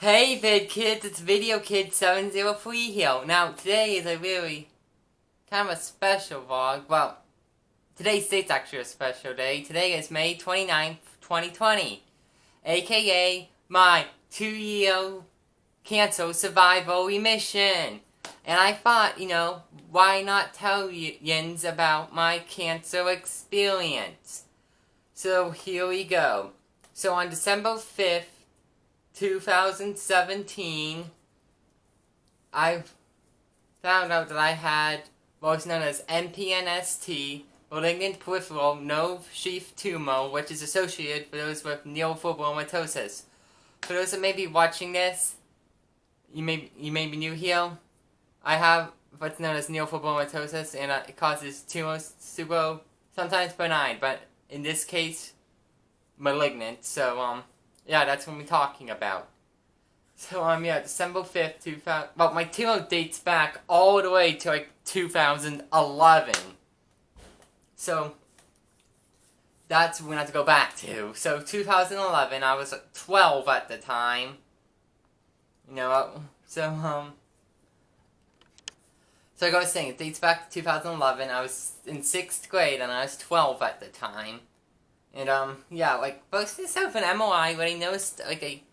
Hey vid kids, it's Video Kid 703 here. Now today is a really kind of a special vlog. Well, today's date's actually a special day. Today is May 29th, 2020. AKA my 2-year cancer survival remission. And I thought, why not tell yins about my cancer experience? So here we go. So on December 5th, 2017, I found out that I had what's known as MPNST, Malignant Periphearl Nerve Sheath Tumor, which is associated for those with neurofibromatosis. For those that may be watching this, you may be new here. I have what's known as neurofibromatosis, and it causes tumors to grow, sometimes benign, but in this case, malignant. So, yeah, that's what we're talking about. So, December 5th, 2000... Well, my tumor dates back all the way to, 2011. So, that's what we have to go back to. So, 2011, I was 12 at the time. So like I was saying, it dates back to 2011. I was in 6th grade, and I was 12 at the time. And, most of this an MRI, when I noticed, a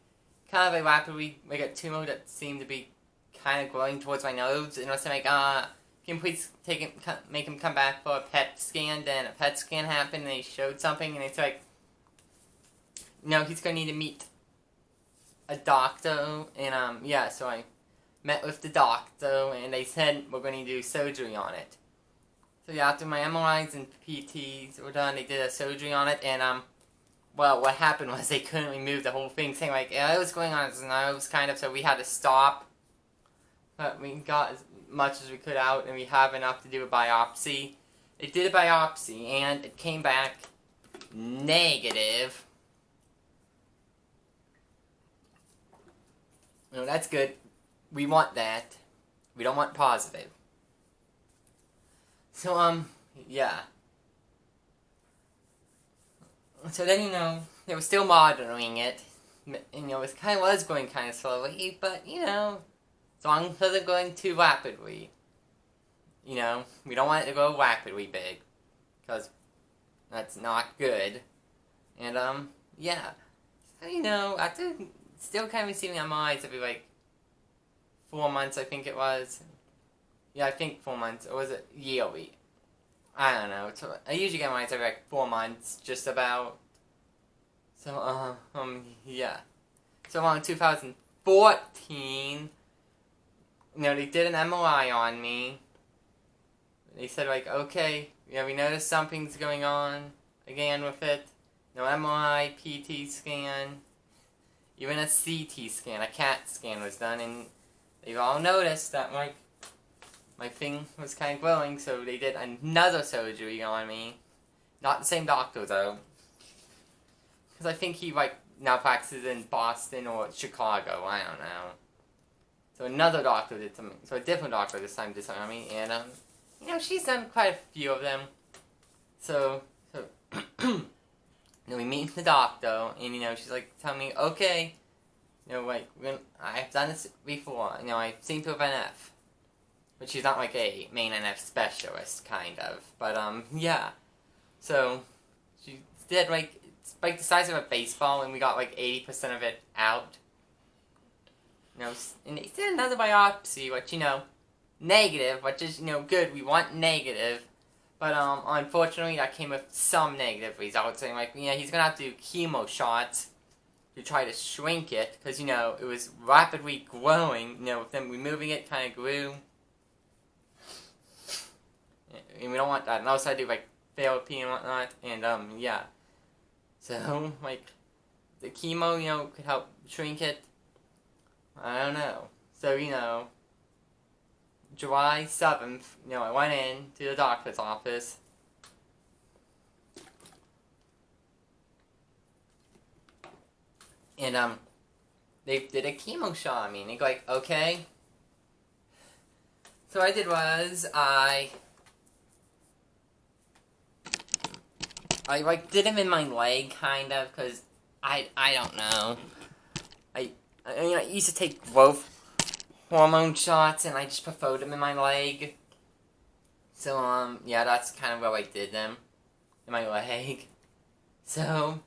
kind of a rapidly, a tumor that seemed to be kind of growing towards my nose, and I was like, can you please make him come back for a PET scan? Then a PET scan happened, and they showed something, and it's like, he's gonna need to meet a doctor, and, so I met with the doctor, and they said, we're gonna do surgery on it. So yeah, after my MRIs and PTs were done, they did a surgery on it, and, well, what happened was they couldn't remove the whole thing, saying, it was going on his nose, kind of, so we had to stop. But we got as much as we could out, and we have enough to do a biopsy. They did a biopsy, and it came back negative. That's good. We want that. We don't want positive. So, yeah. So then, they were still monitoring it. And, it kind of was going kind of slowly, but, as long as it wasn't going too rapidly. We don't want it to go rapidly big. Because that's not good. And, yeah. So, after still kind of receiving MRIs every, 4 months, I think it was. Yeah, I think 4 months. Or was it yearly? I don't know. I usually get mine every 4 months, just about. So, yeah. So, in 2014, they did an MRI on me. They said, okay, we noticed something's going on again with it. No MRI, PT scan, even a CT scan, a CAT scan was done, and they've all noticed that, my thing was kind of growing, so they did another surgery on me. Not the same doctor, though. Because I think he, now practices in Boston or Chicago, I don't know. So another doctor did something, so a different doctor this time did something on me, and, she's done quite a few of them. So we meet the doctor, and, she's, telling me, okay, I've done this before, I seem to have NF. But she's not, a main NF specialist, kind of. But, yeah. So, she did, it's the size of a baseball, and we got, 80% of it out. And they did another biopsy, which, negative, which is, good. We want negative. But, unfortunately, that came with some negative results. Saying, he's gonna have to do chemo shots to try to shrink it. Because, it was rapidly growing. With them removing it, kind of grew. And we don't want that. And also I do, therapy and whatnot. And, yeah. So, the chemo, could help shrink it. I don't know. So, July 7th, I went in to the doctor's office. And, they did a chemo shot on me. And they go, okay. So what I did was, I did him in my leg, kind of, because I don't know. I used to take growth hormone shots, and I just preferred them in my leg. So, yeah, that's kind of where I did them. In my leg. So,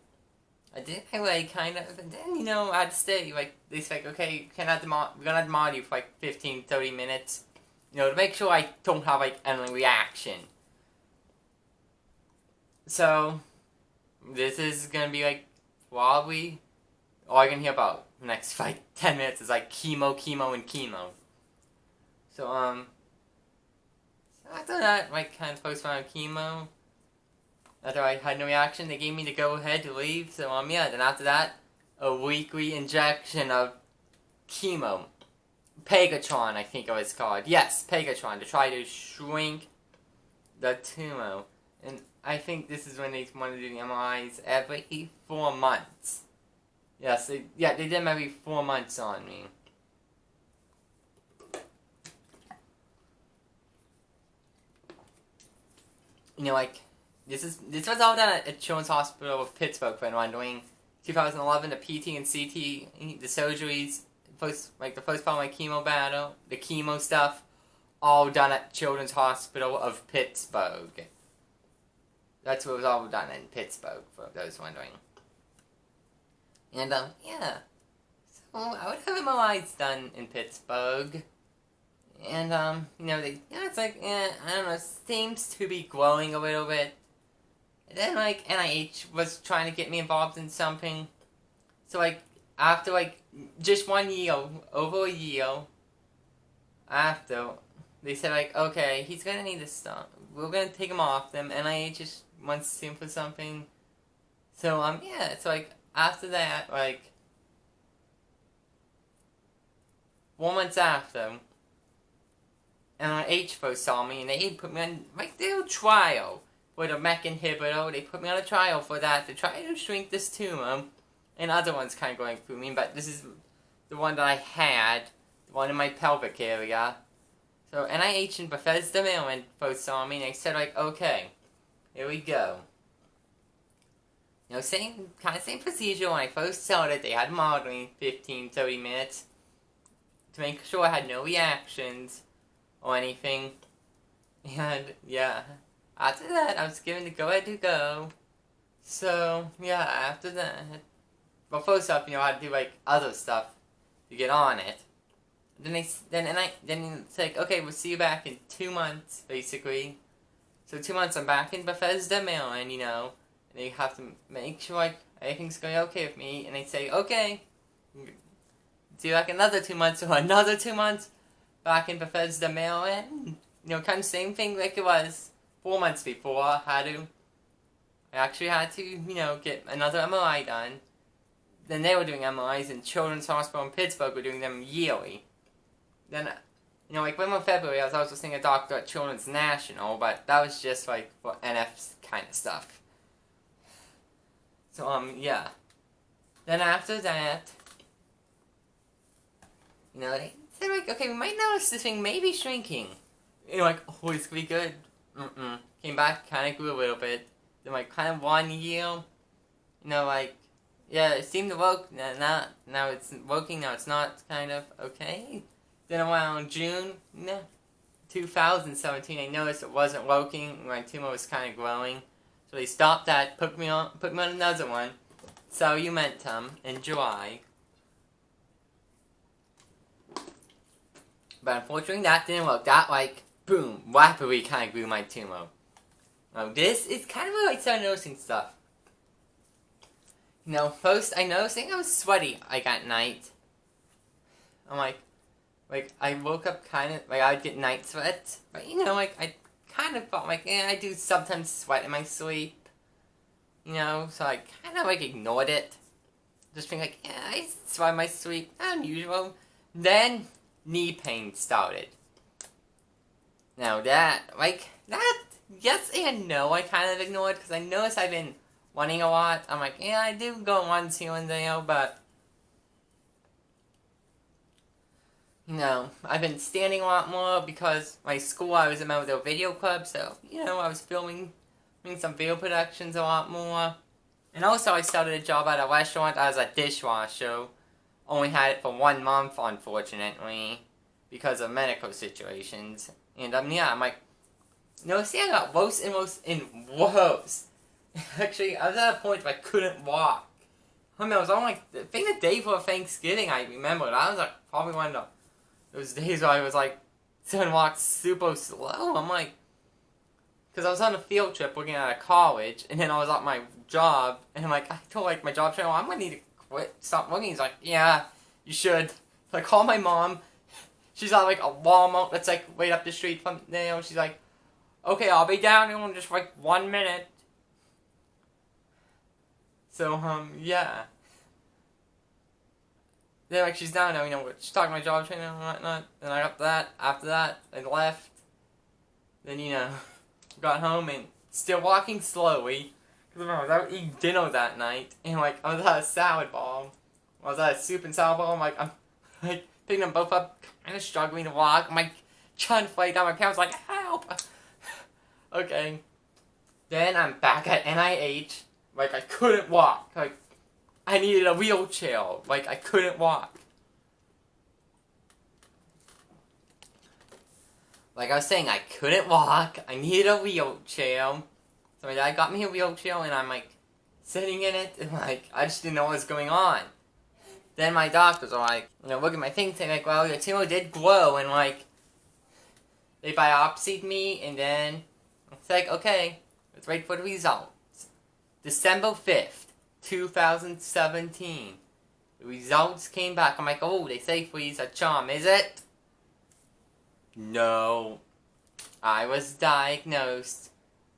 I did my leg, kind of, and then, I had to stay, they said, okay, we're gonna mod you for, 15, 30 minutes, to make sure I don't have, any reaction. So, this is gonna be, probably all you're gonna hear about the next, 10 minutes is, chemo, and chemo. So, after that, kind of postponed chemo. After I had no reaction, they gave me the go-ahead to leave. So, yeah, then after that, a weekly injection of chemo. Pegatron, I think it was called. Yes, Pegatron, to try to shrink the tumor. And I think this is when they want to do the MRIs every 4 months. Yes, they did them every 4 months on me. This was all done at Children's Hospital of Pittsburgh for anyone doing 2011, the PT and CT, the surgeries, the first part of my chemo battle, the chemo stuff, all done at Children's Hospital of Pittsburgh. That's what was all done in Pittsburgh, for those wondering. And, yeah. So, I would have MRIs done in Pittsburgh. And, it's I don't know, seems to be growing a little bit. And then, NIH was trying to get me involved in something. So, after, just 1 year, over a year, after, they said, okay, he's gonna need to stop. We're gonna take him off them. NIH just wants to see him for something. So, yeah, so, after that, 4 months after, NIH first saw me, and they put me on, their trial for the MEK inhibitor. They put me on a trial for that to try to shrink this tumor. And other ones kind of going through me, but this is the one that I had, the one in my pelvic area. So NIH and Bethesda, Maryland first saw me, and they said, okay, here we go. Same procedure when I first started. They had modeling 15, 30 minutes to make sure I had no reactions or anything. And, yeah, after that, I was given the go-ahead to go. So, yeah, after that, well, first off, I had to do, other stuff to get on it. Then it's okay, we'll see you back in 2 months, basically. So 2 months, I'm back in Bethesda, Maryland, and they have to make sure, everything's going okay with me, and they say, okay, do, another 2 months, or another 2 months, back in Bethesda, Maryland. Kind of same thing like it was 4 months before. I actually had to, get another MRI done. Then they were doing MRIs in Children's Hospital in Pittsburgh. Were doing them yearly. Then, when in February, I was also seeing a doctor at Children's National, but that was just, for NF kind of stuff. So, yeah. Then after that, they said, okay, we might notice this thing may be shrinking. Oh, it's gonna be good. Came back, kind of grew a little bit. Then, kind of 1 year, yeah, it seemed to work. Now it's working, now it's not, kind of, okay. Then around June, 2017, I noticed it wasn't working. My tumor was kind of growing. So they stopped that, put me on another one. Salumentum in July. But unfortunately that didn't work. That, boom, rapidly kind of grew my tumor. Now this is kind of where I started noticing stuff. First I noticed I was sweaty, at night. I'm I woke up kind of, I would get night sweats. But, I kind of felt I do sometimes sweat in my sleep. So I kind of, ignored it. Just being yeah, I sweat in my sleep, not unusual. Then, knee pain started. Now that, yes and no, I kind of ignored, because I noticed I've been running a lot. I'm yeah, I do go once here and there, but I've been standing a lot more because my school, I was a member of the video club, so, I was filming some video productions a lot more. And also I started a job at a restaurant as a dishwasher only had it for 1 month, unfortunately, because of medical situations. And yeah, I'm like, see, I got worse and worse and worse. Actually, I was at a point where I couldn't walk. I mean, I was on like, I think the day before Thanksgiving, I remember. That was like probably one of those days where I was like, trying to walk super slow. I'm like, because I was on a field trip working at a college, and then I was at my job, and I'm like, I told like my job trainer, I'm gonna need to quit, stop working. He's like, yeah, you should. So I called my mom. She's at like a Walmart that's like right up the street from there. She's like, okay, I'll be down in just like 1 minute. So, yeah. Then, like, she's down now, she's talking to my job trainer and whatnot. Then I got that. After that, I left. Then, got home and still walking slowly. Because I was out eating dinner that night. And, like, I was at a salad bar. I was at a soup and salad bar. I'm like, picking them both up, kind of struggling to walk. I'm, like, trying to fight down. My parents like, help! Okay. Then I'm back at NIH. Like, I couldn't walk. Like, I needed a wheelchair. Like, I couldn't walk. Like I was saying, I couldn't walk. I needed a wheelchair. So my dad got me a wheelchair, and I'm, like, sitting in it, and, like, I just didn't know what was going on. Then my doctors are like, look at my thing, saying, like, well, your tumor did grow, and, like, they biopsied me, and then it's like, okay, let's wait for the results. December 5th, 2017. The results came back. I'm like, oh, they say freeze a charm, is it? No. I was diagnosed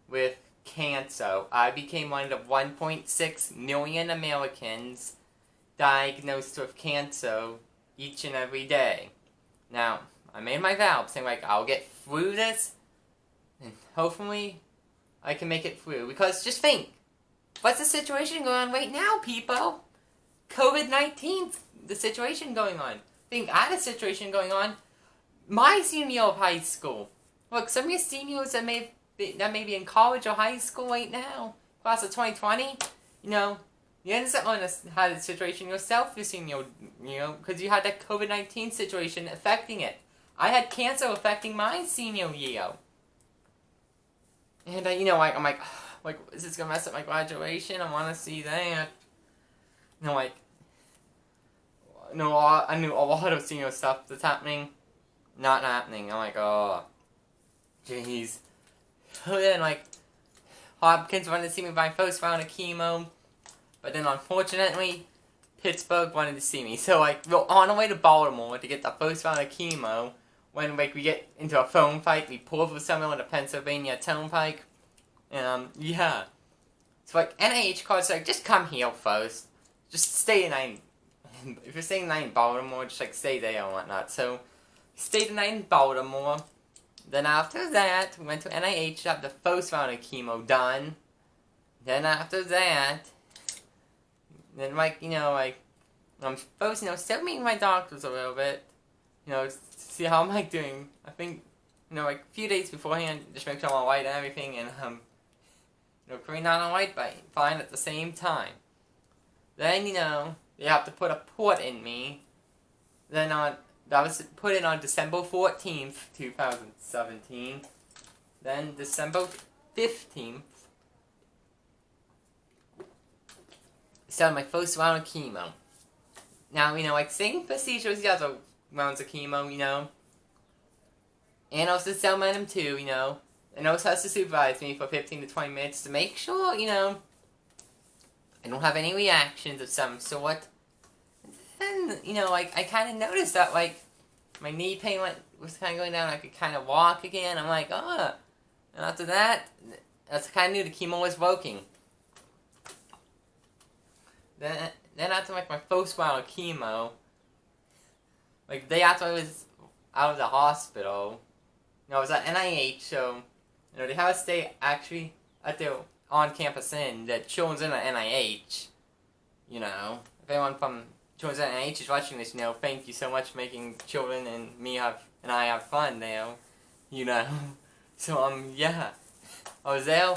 with cancer. I became one of the 1.6 million Americans diagnosed with cancer each and every day. Now, I made my vow, saying, like, I'll get through this, and hopefully I can make it through. Because, just think, what's the situation going on right now, people? COVID-19, the situation going on. Think, I had a situation going on my senior year of high school. Look, some of your seniors that may be in college or high school right now, class of 2020, you ended up had a situation yourself your senior year, because you had that COVID-19 situation affecting it. I had cancer affecting my senior year. And, I'm like, is this going to mess up my graduation? I want to see that. I knew a lot of senior stuff that's happening, not happening. I'm like, oh, jeez. Then, like, Hopkins wanted to see me by first round of chemo, but then, unfortunately, Pittsburgh wanted to see me. So, like, we're on our way to Baltimore to get the first round of chemo. When, like, we get into a phone fight, we pull over somewhere on the Pennsylvania Turnpike. And, yeah. So, like, NIH calls, like, just come here first. Just stay the night. If you're staying the night in Baltimore, just, like, stay there and whatnot. So, stayed the night in Baltimore. Then after that, we went to NIH to have the first round of chemo done. Then after that, then, like, I'm supposed, still meeting my doctors a little bit. See how I'm, like, doing. I think, like, a few days beforehand, just make sure I'm alright and everything, and, Korean not alright, but fine at the same time. Then, they have to put a port in me. Then that was put in on December 14th, 2017. Then December 15th, started my first round of chemo. Now, like, same procedure as the other rounds of chemo, and also Cellmenum too, and also has to supervise me for 15 to 20 minutes to make sure, I don't have any reactions of some sort. And then, like, I kind of noticed that, like, my knee pain was kind of going down. I could kind of walk again. I'm like, oh. And after that, that's kind of knew the chemo was working. Then after, like, my first round of chemo, like, the day after I was out of the hospital, I was at NIH, so, they have us stay, actually, at their on-campus inn that children's in at NIH, If anyone from children's in NIH is watching this, thank you so much for making children and I have fun there, So, yeah. I was there.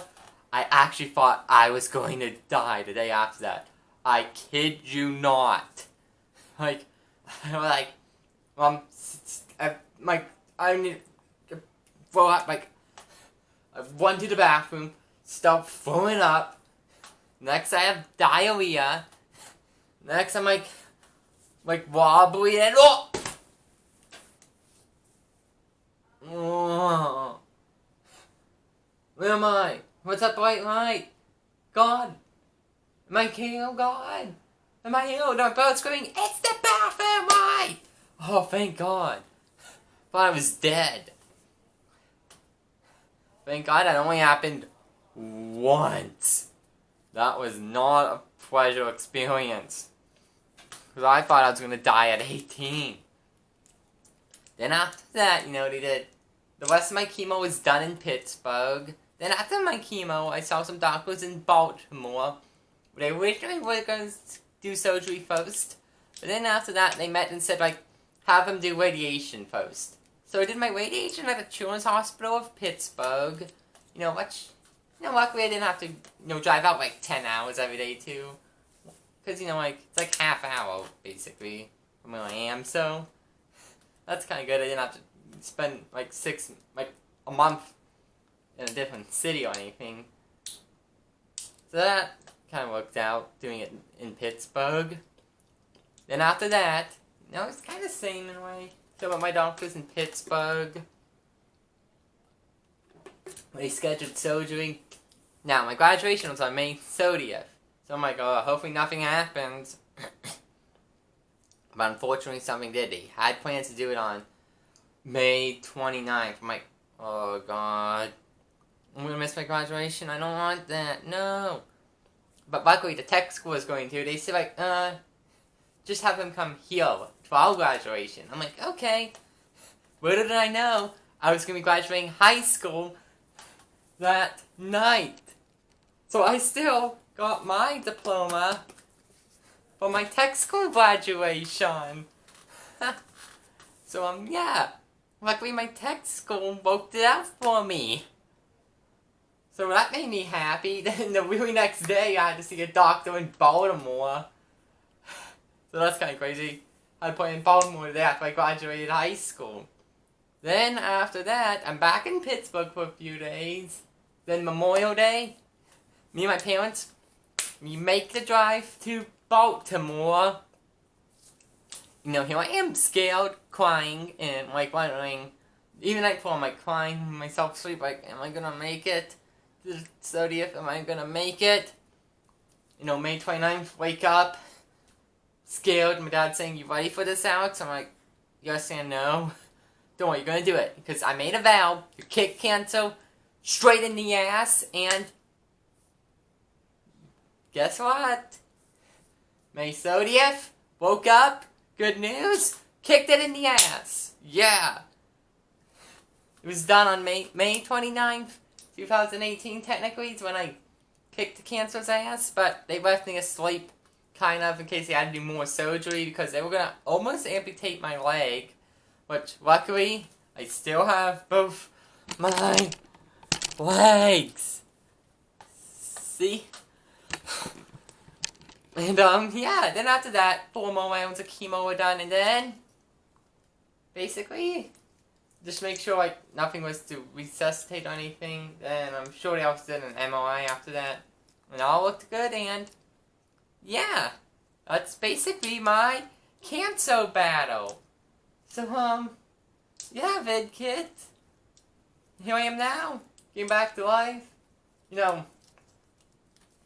I actually thought I was going to die the day after that. I kid you not. Like, like, I need to throw up, like, I went to the bathroom, stopped throwing up. Next I have diarrhea. Next I'm like wobbly and oh. Where am I? What's that bright light? God. Am I healed, God? Am I healed? I'm both screaming, it's the bathroom light! Oh, thank God. Thought I was dead. Thank God that only happened once. That was not a pleasure experience. Because I thought I was going to die at 18. Then after that, they did. The rest of my chemo was done in Pittsburgh. Then after my chemo, I saw some doctors in Baltimore. They originally were going to do surgery first. But then after that, they met and said, have them do radiation first. So I did my radiation at the Children's Hospital of Pittsburgh. Luckily I didn't have to, drive out 10 hours every day too. Because, it's half hour, basically, from where I am. So, that's kind of good. I didn't have to spend, a month in a different city or anything. So that kind of worked out, doing it in Pittsburgh. Then after that, it's kind of the same in a way. So with my doctors in Pittsburgh, they scheduled surgery. Now, my graduation was on May 30th. So I'm like, oh, hopefully nothing happens. But unfortunately something did. They had plans to do it on May 29th. I'm like, oh God. I'm going to miss my graduation. I don't want that. No. But luckily the tech school was going to. They said just have them come here for our graduation. I'm like, okay. Little did I know I was going to be graduating high school that night. So I still got my diploma for my tech school graduation. So, yeah. Luckily my tech school worked it out for me. So that made me happy. Then the really next day I had to see a doctor in Baltimore. So that's kind of crazy. I put in Baltimore today after I graduated high school. Then after that, I'm back in Pittsburgh for a few days. Then Memorial Day, me and my parents, we make the drive to Baltimore. Here I am, scared, crying, and wondering, even night before, I'm crying myself to sleep, am I gonna make it? The 30th, am I gonna make it? May 29th, wake up, scared, my dad saying, you ready for this, Alex? I'm like, yes and no. Don't worry, you're gonna do it, because I made a vow, you kick cancer straight in the ass, and guess what? May 30th, woke up, good news, kicked it in the ass. Yeah. It was done on May 29th, 2018, technically, is when I kicked the cancer's ass, but they left me asleep, kind of, in case they had to do more surgery, because they were going to almost amputate my leg, which, luckily, I still have both my legs. See? And, yeah, then after that, 4 more rounds of chemo were done, and then, basically, just make sure, nothing was to resuscitate or anything, then I'm sure they also did an MRI after that, and all looked good, and, yeah, that's basically my cancer battle. So, yeah, vid kit, here I am now, getting back to life, can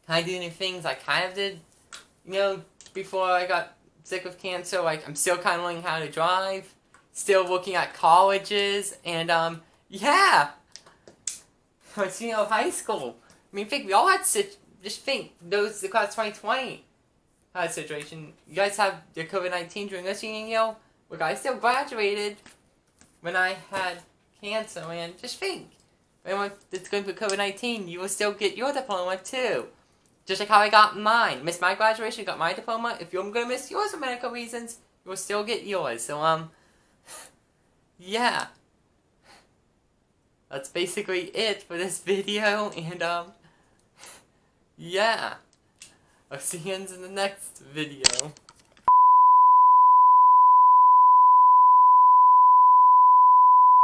I do any things I kind of did, before I got sick of cancer, I'm still kind of learning how to drive, still looking at colleges, and, yeah, I'm senior of high school. Think we all had just think, the class 2020 had a situation. You guys have your COVID-19 during this senior year. Look, I still graduated when I had cancer, and just think, when it's going for COVID-19, you will still get your diploma, too. Just like how I got mine. Missed my graduation, got my diploma. If you're going to miss yours for medical reasons, you will still get yours. So, yeah. That's basically it for this video, and, yeah. I'll see you in the next video.